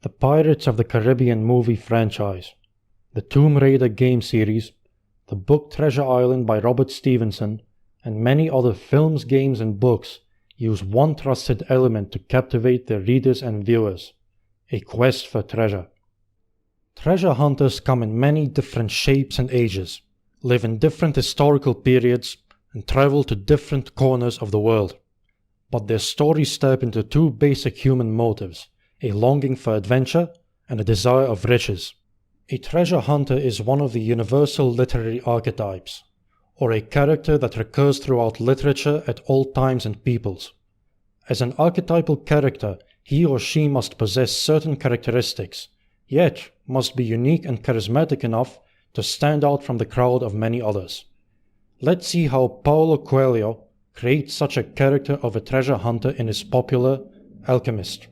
the Pirates of the Caribbean movie franchise, the Tomb Raider game series, the book Treasure Island by Robert Stevenson, and many other films, games, and books use one trusted element to captivate their readers and viewers: a quest for treasure. Treasure hunters come in many different shapes and ages, live in different historical periods, and travel to different corners of the world. But their stories tap into two basic human motives: a longing for adventure and a desire of riches. A treasure hunter is one of the universal literary archetypes, or a character that recurs throughout literature at all times and peoples. As an archetypal character, he or she must possess certain characteristics, yet must be unique and charismatic enough to stand out from the crowd of many others. Let's see how Paulo Coelho creates such a character of a treasure hunter in his popular Alchemist.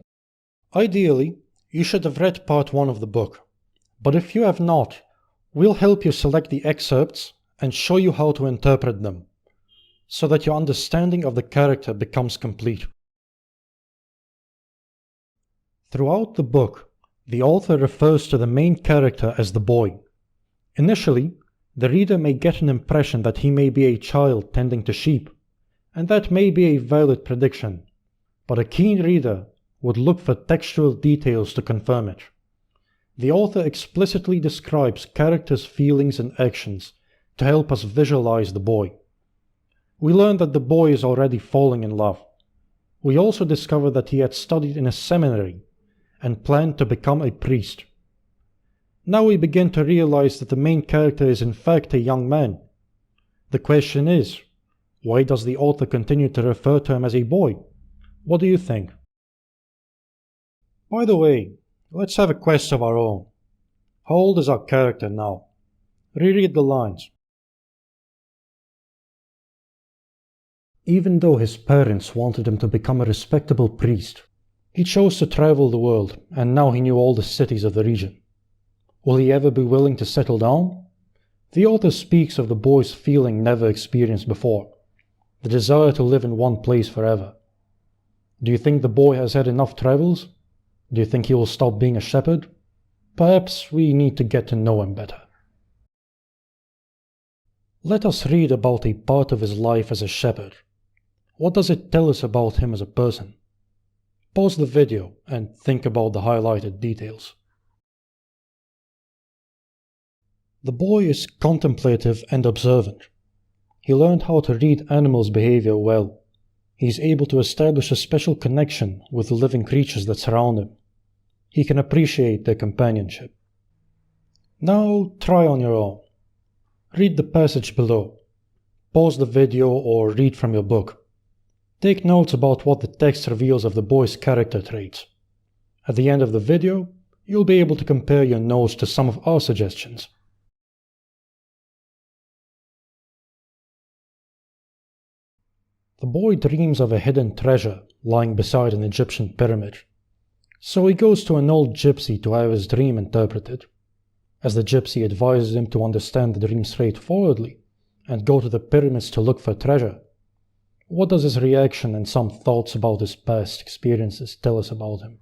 Ideally, you should have read part 1 of the book, but if you have not, we'll help you select the excerpts and show you how to interpret them, so that your understanding of the character becomes complete. Throughout the book, the author refers to the main character as the boy. Initially, the reader may get an impression that he may be a child tending to sheep, and that may be a valid prediction, but a keen reader would look for textual details to confirm it. The author explicitly describes characters' feelings and actions to help us visualize the boy. We learn that the boy is already falling in love. We also discover that he had studied in a seminary and planned to become a priest. Now we begin to realize that the main character is in fact a young man. The question is, why does the author continue to refer to him as a boy? What do you think? By the way, let's have a quest of our own. How old is our character now? Reread the lines. Even though his parents wanted him to become a respectable priest, he chose to travel the world, and now he knew all the cities of the region. Will he ever be willing to settle down? The author speaks of the boy's feeling never experienced before, the desire to live in one place forever. Do you think the boy has had enough travels? Do you think he will stop being a shepherd? Perhaps we need to get to know him better. Let us read about a part of his life as a shepherd. What does it tell us about him as a person? Pause the video and think about the highlighted details. The boy is contemplative and observant. He learned how to read animals' behavior well. He is able to establish a special connection with the living creatures that surround him. He can appreciate their companionship. Now try on your own. Read the passage below. Pause the video or read from your book. Take notes about what the text reveals of the boy's character traits. At the end of the video, you'll be able to compare your notes to some of our suggestions. The boy dreams of a hidden treasure lying beside an Egyptian pyramid. So he goes to an old gypsy to have his dream interpreted. As the gypsy advises him to understand the dream straightforwardly and go to the pyramids to look for treasure, what does his reaction and some thoughts about his past experiences tell us about him?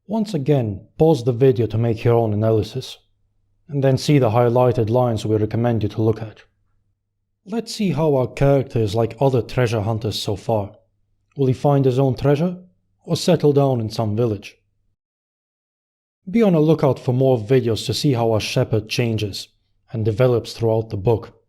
Once again, pause the video to make your own analysis, and then see the highlighted lines we recommend you to look at. Let's see how our character is like other treasure hunters so far. Will he find his own treasure, or settle down in some village? Be on a lookout for more videos to see how our shepherd changes and develops throughout the book.